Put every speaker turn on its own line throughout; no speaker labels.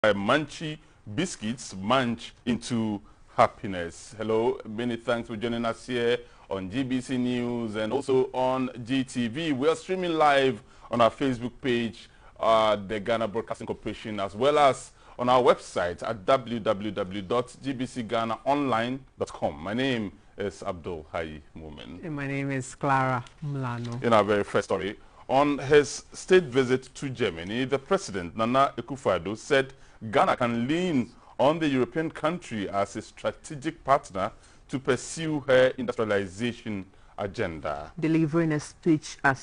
Munchy Biscuits, munch into happiness. Hello, many thanks for joining us here on GBC News and also on GTV. We are streaming live on our Facebook page, the Ghana Broadcasting Corporation, as well as on our website at www.gbcghanaonline.com. My name is Abdul Hayi Mumin.
And my name is Clara Mlano.
In our very first story, on his state visit to Germany, the president, Nana Akufo-Addo, said Ghana can lean on the European country as a strategic partner to pursue her industrialization agenda.
Delivering a speech at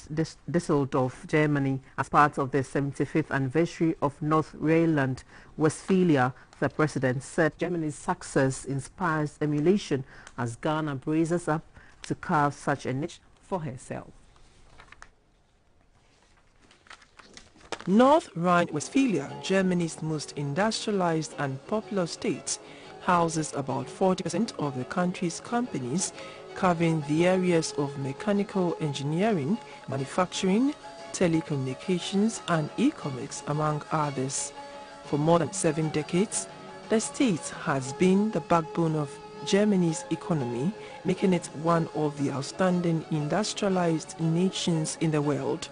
Düsseldorf, Germany, as part of the 75th anniversary of North Rheinland-Westphalia, the president said Germany's success inspires emulation as Ghana braces up to carve such a niche for herself.
North Rhine-Westphalia, Germany's most industrialized and populous state, houses about 40% of the country's companies, covering the areas of mechanical engineering, manufacturing, telecommunications and e-commerce, among others. For more than 7 decades, the state has been the backbone of Germany's economy, making it one of the outstanding industrialized nations in the world.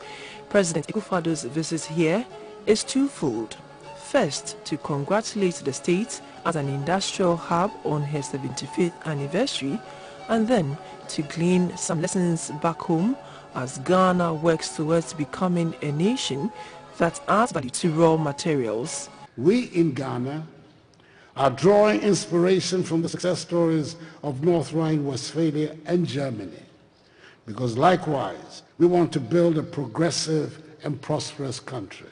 President Akufo-Addo's visit here is twofold. First, to congratulate the state as an industrial hub on her 75th anniversary, and then to glean some lessons back home as Ghana works towards becoming a nation that adds value to raw materials.
We in Ghana are drawing inspiration from the success stories of North Rhine-Westphalia and Germany, because likewise we want to build a progressive and prosperous country.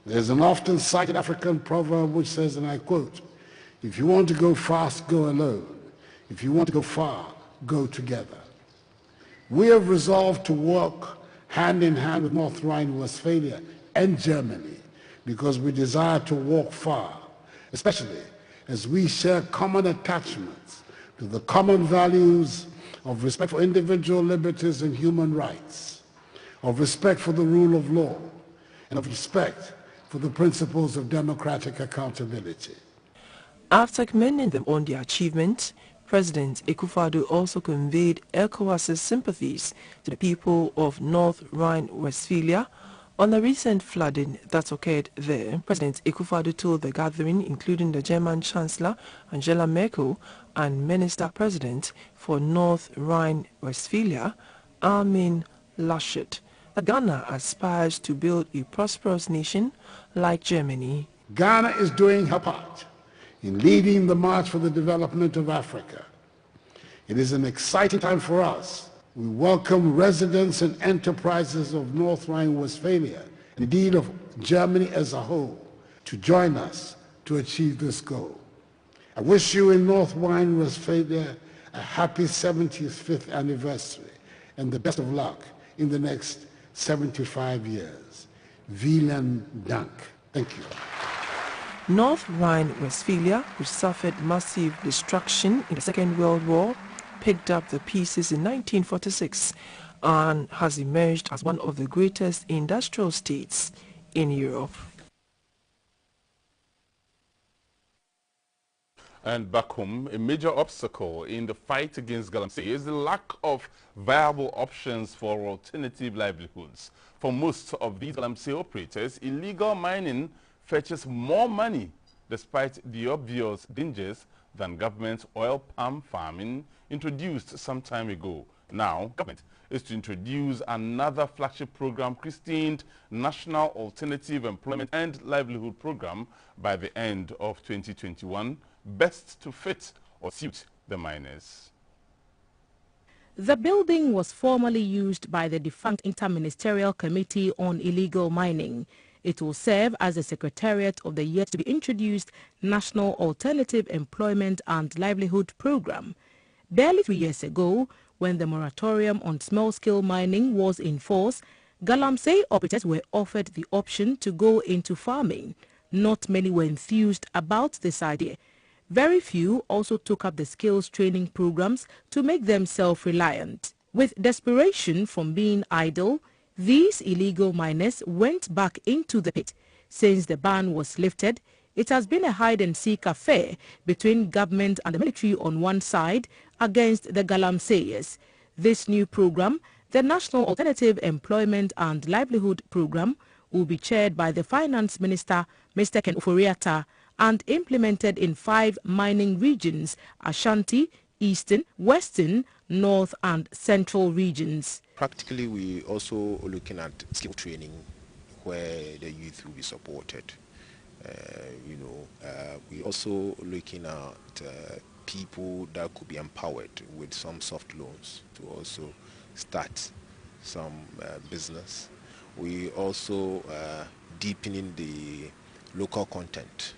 There's an often cited African proverb which says, and I quote, "If you want to go fast, go alone. If you want to go far, go together." We have resolved to work hand in hand with North Rhine-Westphalia and Germany because we desire to walk far, especially as we share common attachments to the common values of respect for individual liberties and human rights, of respect for the rule of law, and of respect for the principles of democratic accountability.
After commending them on their achievement, President Akufo-Addo also conveyed ECOWAS's sympathies to the people of North Rhine-Westphalia on the recent flooding that occurred there. President Akufo-Addo told the gathering, including the German Chancellor Angela Merkel and Minister President for North Rhine-Westphalia, Armin Laschet, that Ghana aspires to build a prosperous nation like Germany.
Ghana is doing her part in leading the march for the development of Africa. It is an exciting time for us. We welcome residents and enterprises of North Rhine-Westphalia, and indeed of Germany as a whole, to join us to achieve this goal. I wish you in North Rhine-Westphalia a happy 75th anniversary and the best of luck in the next 75 years. Vielen Dank. Thank you.
North Rhine-Westphalia, which suffered massive destruction in the Second World War, picked up the pieces in 1946 and has emerged as one of the greatest industrial states in Europe.
And back home, a major obstacle in the fight against galamsey is the lack of viable options for alternative livelihoods. For most of these galamsey operators, illegal mining fetches more money despite the obvious dangers than government oil palm farming introduced some time ago. Now, government is to introduce another flagship program christened National Alternative Employment and Livelihood Program by the end of 2021, best to fit or suit the miners.
The building was formerly used by the defunct Interministerial Committee on Illegal Mining. It will serve as the secretariat of the yet to be introduced National Alternative Employment and Livelihood Program. Barely 3 years ago, when the moratorium on small-scale mining was in force, galamsey operators were offered the option to go into farming. Not many were enthused about this idea. Very few also took up the skills training programs to make them self-reliant. With desperation from being idle, these illegal miners went back into the pit. Since the ban was lifted, it has been a hide-and-seek affair between government and the military on one side against the Galamseyers. This new program, the National Alternative Employment and Livelihood Program, will be chaired by the Finance Minister, Mr. Ken Ofori-Atta, and implemented in 5 mining regions: Ashanti, Eastern, Western, North and Central regions.
Practically, we also looking at skill training where the youth will be supported. We also looking at people that could be empowered with some soft loans to also start some business. We also deepening the local content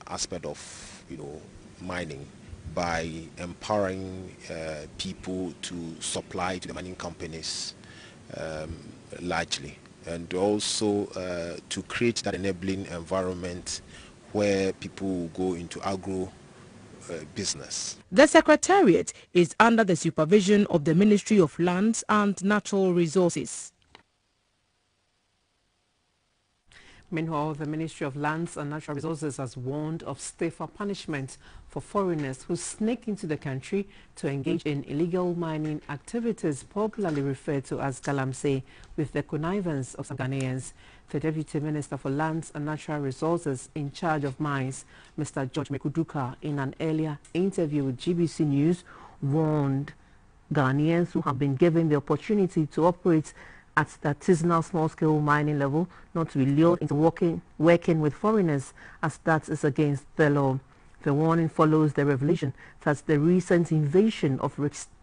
aspect of mining by empowering people to supply to the mining companies largely, and also to create that enabling environment where people will go into agro business.
The Secretariat is under the supervision of the Ministry of Lands and Natural Resources.
Meanwhile, the Ministry of Lands and Natural Resources has warned of stiffer punishment for foreigners who sneak into the country to engage in illegal mining activities, popularly referred to as galamsey, with the connivance of some Ghanaians. The Deputy Minister for Lands and Natural Resources in charge of mines, Mr. George Mekuduka, in an earlier interview with GBC News, warned Ghanaians who have been given the opportunity to operate at the artisanal small-scale mining level not to be lured into working with foreigners, as that is against the law. The warning follows the revelation that the recent invasion of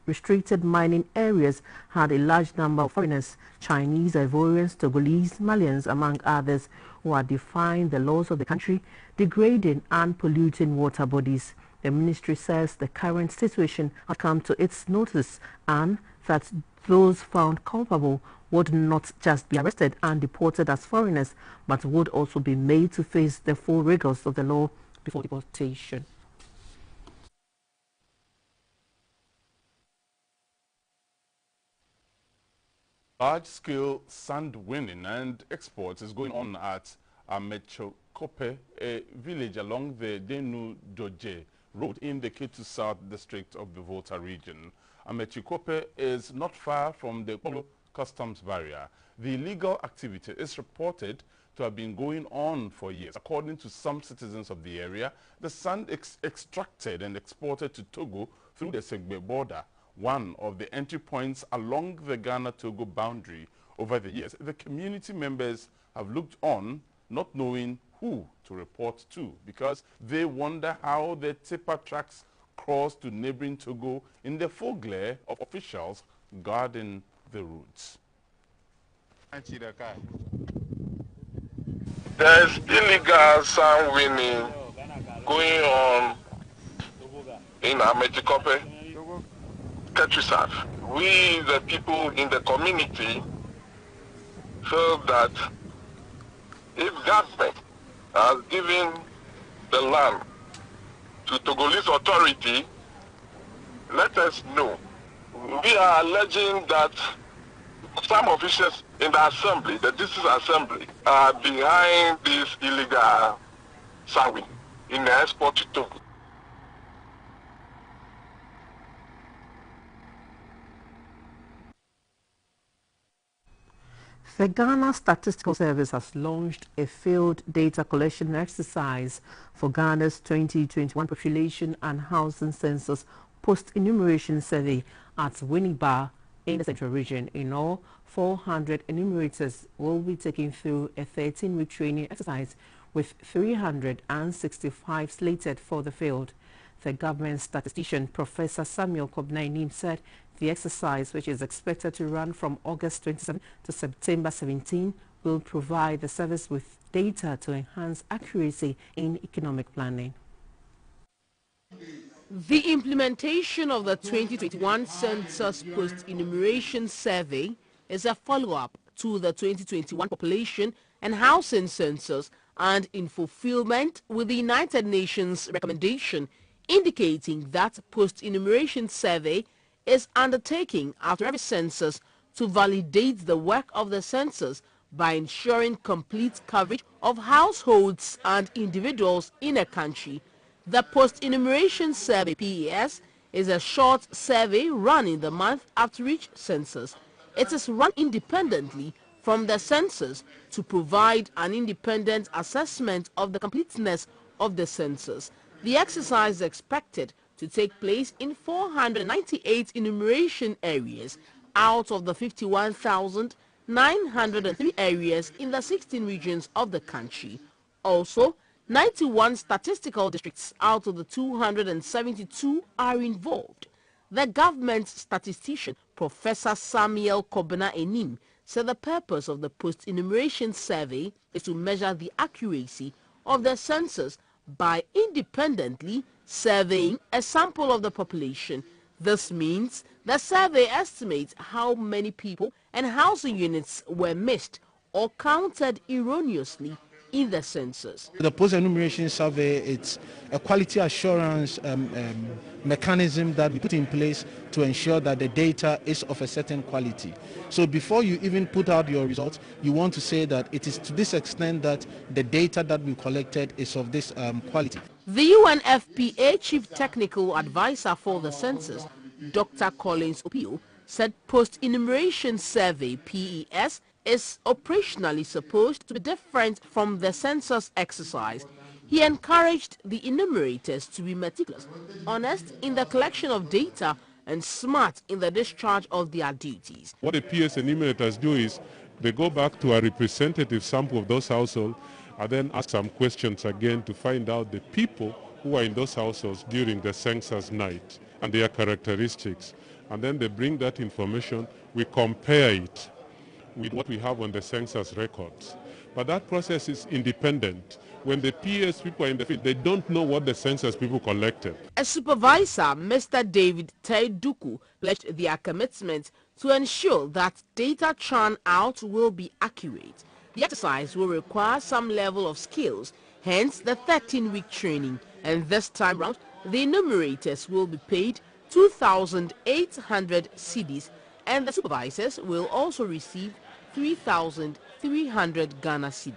restricted mining areas had a large number of foreigners, Chinese, Ivorians, Togolese, Malians, among others, who are defying the laws of the country, degrading and polluting water bodies. The ministry says the current situation has come to its notice and that those found culpable would not just be arrested and deported as foreigners, but would also be made to face the full rigors of the law before deportation.
Large-scale sand winning and exports is going on at Amechokope, a village along the Denu-Doje road in the Ketu South district of the Volta region. Amechokope is not far from the Polo customs barrier. The illegal activity is reported to have been going on for years. According to some citizens of the area, the sand extracted and exported to Togo through the Segbe border, one of the entry points along the Ghana-Togo boundary. Over the years, the community members have looked on, not knowing who to report to, because they wonder how the tipper trucks cross to neighboring Togo in the full glare of officials guarding the routes.
There's illegal sand winning going on in Amechokope, countryside. We, the people in the community, feel that if government has given the land to Togolese authority, let us know. We are alleging that some officials in the assembly, the district assembly, are behind this illegal sand winning in the export to Togo.
The Ghana Statistical Service has launched a field data collection exercise for Ghana's 2021 population and housing census post-enumeration survey at Winneba in the Central Region. In all, 400 enumerators will be taken through a 13-week training exercise, with 365 slated for the field. The government statistician, Professor Samuel Kobnainim, said the exercise, which is expected to run from August 27 to September 17, will provide the service with data to enhance accuracy in economic planning.
The implementation of the 2021 Census Post-Enumeration Survey is a follow-up to the 2021 Population and Housing Census, and in fulfillment with the United Nations recommendation indicating that post-enumeration survey is undertaken after every census to validate the work of the census by ensuring complete coverage of households and individuals in a country. The Post-Enumeration Survey (PES) is a short survey run in the month after each census. It is run independently from the census to provide an independent assessment of the completeness of the census. The exercise is expected to take place in 498 enumeration areas out of the 51,903 areas in the 16 regions of the country. Also, 91 statistical districts out of the 272 are involved. The government statistician, Professor Samuel Kobena Enim, said the purpose of the post-enumeration survey is to measure the accuracy of the census by independently surveying a sample of the population. This means the survey estimates how many people and housing units were missed or counted erroneously in the census.
The post-enumeration survey, it's a quality assurance mechanism that we put in place to ensure that the data is of a certain quality. So before you even put out your results, you want to say that it is to this extent that the data that we collected is of this quality.
The UNFPA Chief Technical Advisor for the Census, Dr. Collins Opio, said post-enumeration survey (PES) is operationally supposed to be different from the census exercise. He encouraged the enumerators to be meticulous, honest in the collection of data, and smart in the discharge of their duties.
What the PS enumerators do is they go back to a representative sample of those households and then ask some questions again to find out the people who are in those households during the census night and their characteristics. And then they bring that information, we compare it with what we have on the census records. But that process is independent. When the PS people are in the field, they don't know what the census people collected.
A supervisor, Mr. David Taiduku, pledged their commitment to ensure that data churn out will be accurate. The exercise will require some level of skills, hence the 13-week training. And this time round, the enumerators will be paid 2,800 cedis, and the supervisors will also receive 3,300 Ghana cedis.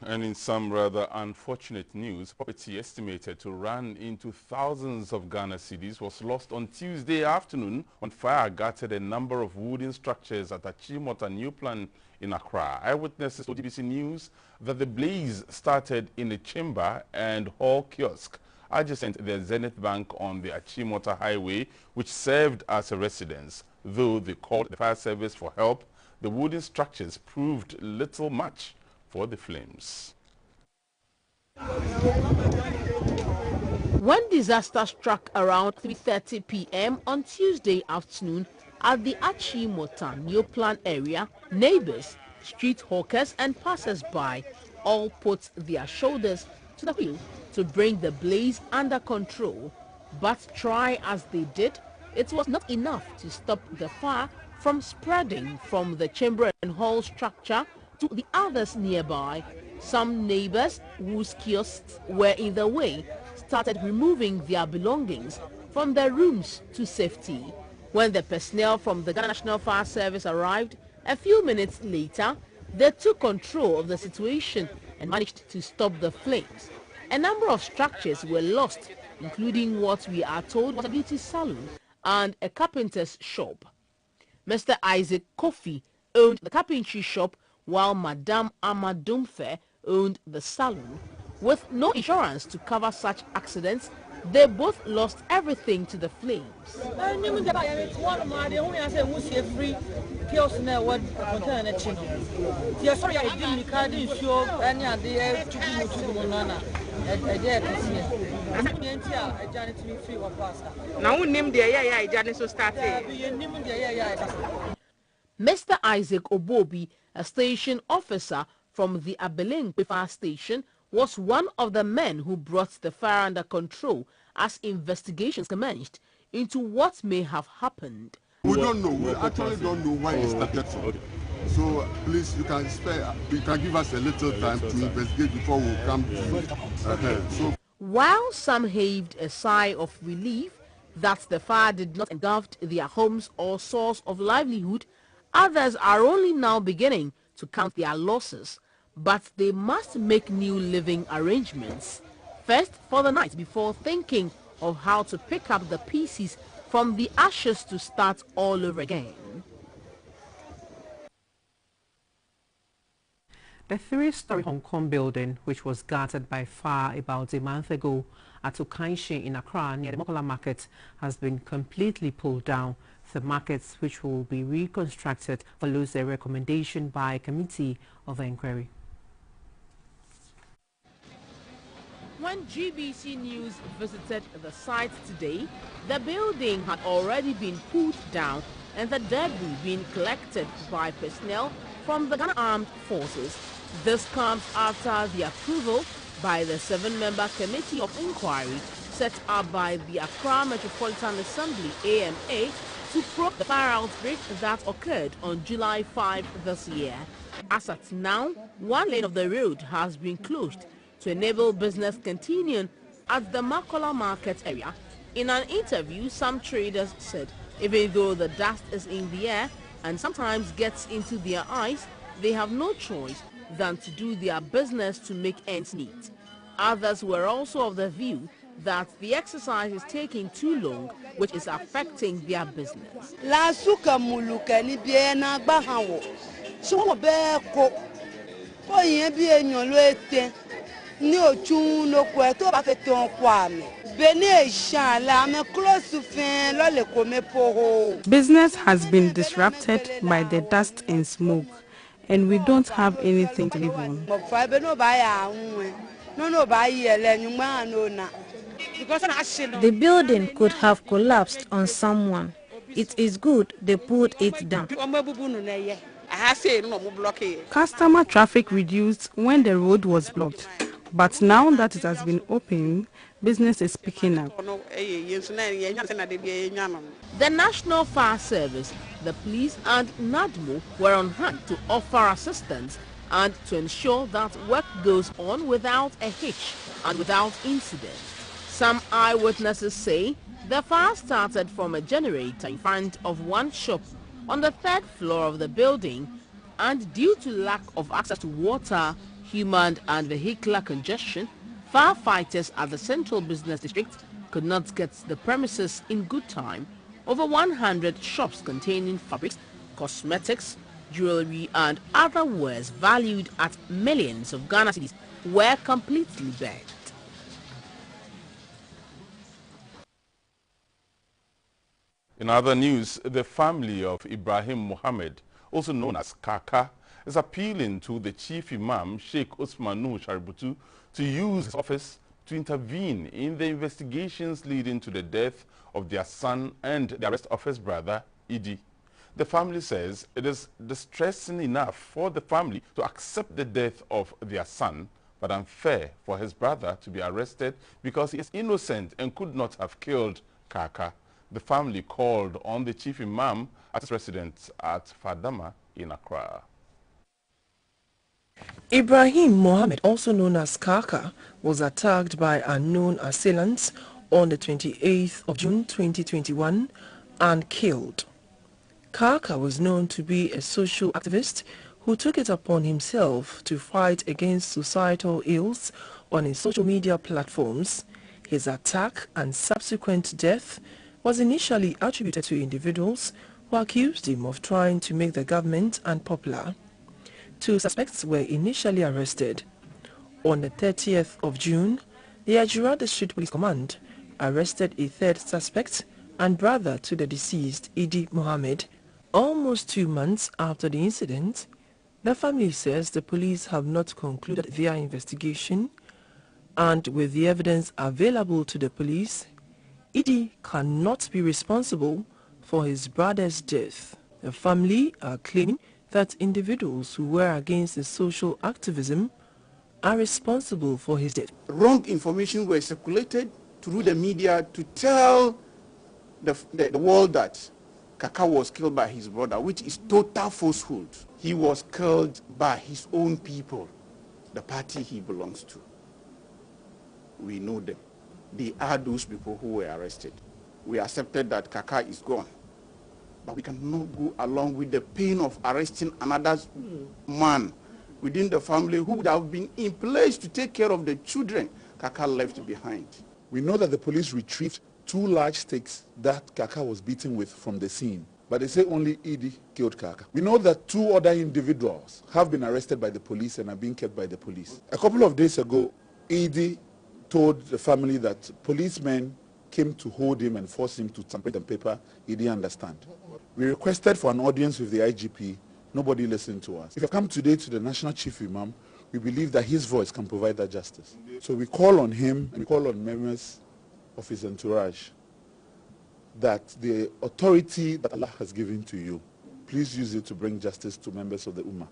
And in some rather unfortunate news, property estimated to run into thousands of Ghana cedis was lost on Tuesday afternoon when fire gutted a number of wooden structures at Achimota New Plan in Accra. Eyewitnesses told BBC News that the blaze started in a chamber and hall kiosk adjacent the Zenith Bank on the Achimota Highway, which served as a residence. Though they called the fire service for help, the wooden structures proved little match for the flames.
When disaster struck around 3:30 p.m. on Tuesday afternoon at the Achimota New Plan area, neighbors, street hawkers and passers-by all put their shoulders to the wheel to bring the blaze under control. But try as they did, it was not enough to stop the fire from spreading from the chamber and hall structure to the others nearby. Some neighbors whose kiosks were in the way started removing their belongings from their rooms to safety. When the personnel from the Ghana National Fire Service arrived a few minutes later, they took control of the situation and managed to stop the flames. A number of structures were lost, including what we are told was a beauty salon and a carpenter's shop. Mr. Isaac Kofi owned the carpentry shop, while Madame Amadumfe owned the salon. With no insurance to cover such accidents, they both lost everything to the flames. Mr. Isaac Obobi, a station officer from the Abelengbe Fire Station, was one of the men who brought the fire under control as investigations commenced into what may have happened.
We don't know. We actually don't know why it started from. So please, you can give us a little time to investigate before we come to.
While some heaved a sigh of relief, that the fire did not engulf their homes or source of livelihood. Others are only now beginning to count their losses, but they must make new living arrangements first for the night before thinking of how to pick up the pieces from the ashes to start all over again.
The three-story Hong Kong building, which was gutted by fire about a month ago at Okaishin in Accra near the Mokola Market, has been completely pulled down. The markets, which will be reconstructed, follows a recommendation by a committee of inquiry.
When GBC News visited the site today, the building had already been pulled down and the debris being collected by personnel from the Ghana Armed Forces. This comes after the approval by the 7-member Committee of Inquiry set up by the Accra Metropolitan Assembly AMA to probe the fire outbreak that occurred on July 5 this year. As at now, one lane of the road has been closed to enable business continuing at the Mokola Market area. In an interview, some traders said even though the dust is in the air and sometimes gets into their eyes, they have no choice than to do their business to make ends meet. Others were also of the view that the exercise is taking too long, which is affecting their business.
Business has been disrupted by the dust and smoke, and we don't have anything to live on.
The building could have collapsed on someone. It is good they pulled it down.
Customer traffic reduced when the road was blocked, but now that it has been opened, business is picking up.
The National Fire Service, the police and NADMO were on hand to offer assistance and to ensure that work goes on without a hitch and without incident. Some eyewitnesses say the fire started from a generator in front of one shop on the 3rd floor of the building, and due to lack of access to water, human and vehicular congestion, firefighters at the Central Business District could not get the premises in good time. Over 100 shops containing fabrics, cosmetics, jewelry and other wares valued at millions of Ghana cedis were completely burnt.
In other news, the family of Ibrahim Mohammed, also known as Kaka, is appealing to the Chief Imam, Sheikh Usman Nuhu Shaributu, to use his office to intervene in the investigations leading to the death of their son and the arrest of his brother, Idi. The family says it is distressing enough for the family to accept the death of their son, but unfair for his brother to be arrested because he is innocent and could not have killed Kaka. The family called on the Chief Imam at his residence at Fadama in Accra.
Ibrahim Mohammed, also known as Kaka, was attacked by unknown assailants on the 28th of June 2021 and killed. Kaka was known to be a social activist who took it upon himself to fight against societal ills on his social media platforms. His attack and subsequent death was initially attributed to individuals who accused him of trying to make the government unpopular. 2 suspects were initially arrested. On the 30th of June, the Ajura District Police Command arrested a 3rd suspect and brother to the deceased, Idi Mohammed. Almost 2 months after the incident, the family says the police have not concluded their investigation, and with the evidence available to the police, Idi cannot be responsible for his brother's death. The family are claiming that individuals who were against the social activism are responsible for his death.
Wrong information were circulated through the media to tell the world that Kaka was killed by his brother, which is total falsehood. He was killed by his own people, the party he belongs to. We know them. They are those people who were arrested. we accepted that Kaka is gone. But we cannot go along with the pain of arresting another man within the family who would have been in place to take care of the children Kaka left behind.
We know that the police retrieved 2 large sticks that Kaka was beaten with from the scene, but they say only Idi killed Kaka. We know that 2 other individuals have been arrested by the police and are being kept by the police. A couple of days ago, Idi told the family that policemen came to hold him and force him to sign the paper. He didn't understand. We requested for an audience with the IGP. Nobody listened to us. If you come today to the National Chief Imam, we believe that his voice can provide that justice. So we call on him and we call on members of his entourage that the authority that Allah has given to you, please use it to bring justice to members of the Ummah.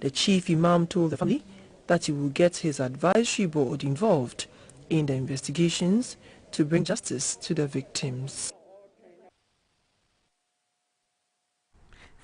The Chief Imam told the family that he will get his advisory board involved in the investigations to bring justice to the victims.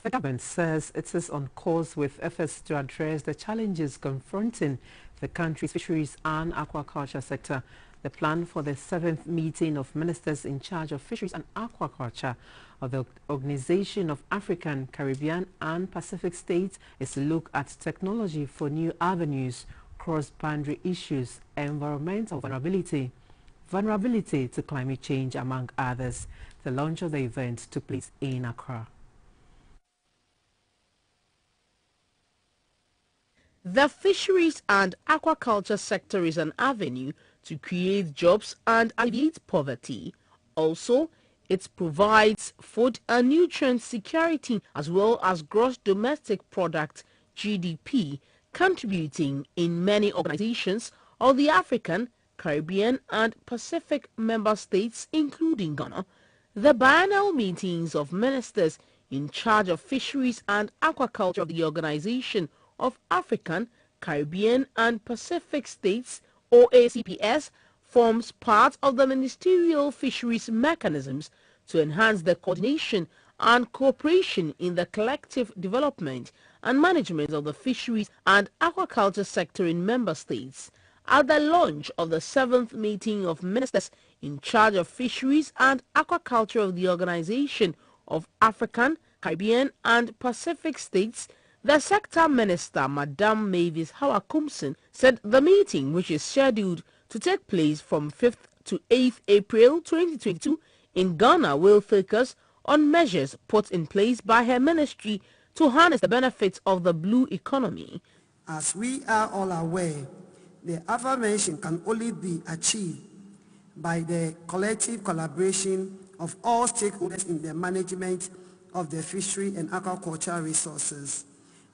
The government says it is on course with efforts to address the challenges confronting the country's fisheries and aquaculture sector. The plan for the 7th meeting of ministers in charge of fisheries and aquaculture of the Organization of African, Caribbean and Pacific States is to look at technology for new avenues, cross-boundary issues, environmental vulnerability to climate change, among others. The launch of the event took place in Accra.
The fisheries and aquaculture sector is an avenue to create jobs and alleviate poverty. Also, it provides food and nutrient security as well as gross domestic product (GDP), contributing in many organizations of the African, Caribbean and Pacific member states, including Ghana. The biennial meetings of ministers in charge of fisheries and aquaculture of the Organization of African, Caribbean and Pacific States (OACPS) forms part of the ministerial fisheries mechanisms to enhance the coordination and cooperation in the collective development and management of the fisheries and aquaculture sector in member states. At the launch of the 7th meeting of ministers in charge of fisheries and aquaculture of the Organization of African, Caribbean and Pacific States, the sector minister, Madam Mavis Hawakumson, said the meeting, which is scheduled to take place from 5th to 8th April 2022 in Ghana, will focus on measures put in place by her ministry to harness the benefits of the blue economy.
As we are all aware, the aforementioned can only be achieved by the collective collaboration of all stakeholders in the management of the fishery and aquaculture resources.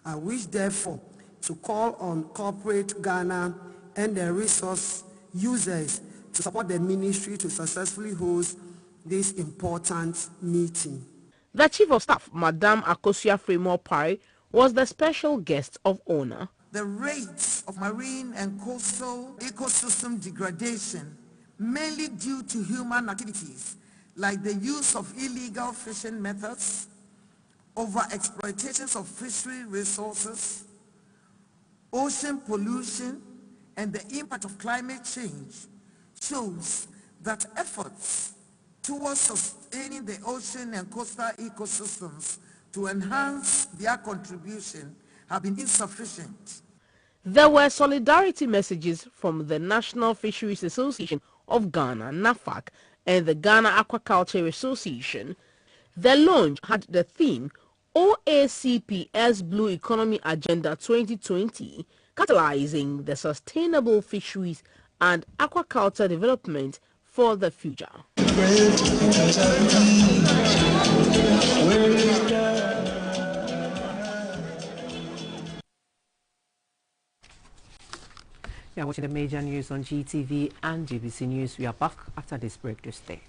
I wish therefore to call on corporate Ghana and the resource users to support the ministry to successfully host this important meeting.
The Chief of Staff, Madam Akosia Fremont-Pare, was the special guest of honor.
The rates of marine and coastal ecosystem degradation, mainly due to human activities like the use of illegal fishing methods, over-exploitations of fishery resources, ocean pollution, and the impact of climate change, shows that efforts towards sustaining the ocean and coastal ecosystems to enhance their contribution have been insufficient.
There were solidarity messages from the National Fisheries Association of Ghana, NAFAC, and the Ghana Aquaculture Association. The launch had the theme OACPS Blue Economy Agenda 2020, catalyzing the sustainable fisheries and aquaculture development for the future.
You are watching the major news on GTV and GBC News. We are back after this break to stay.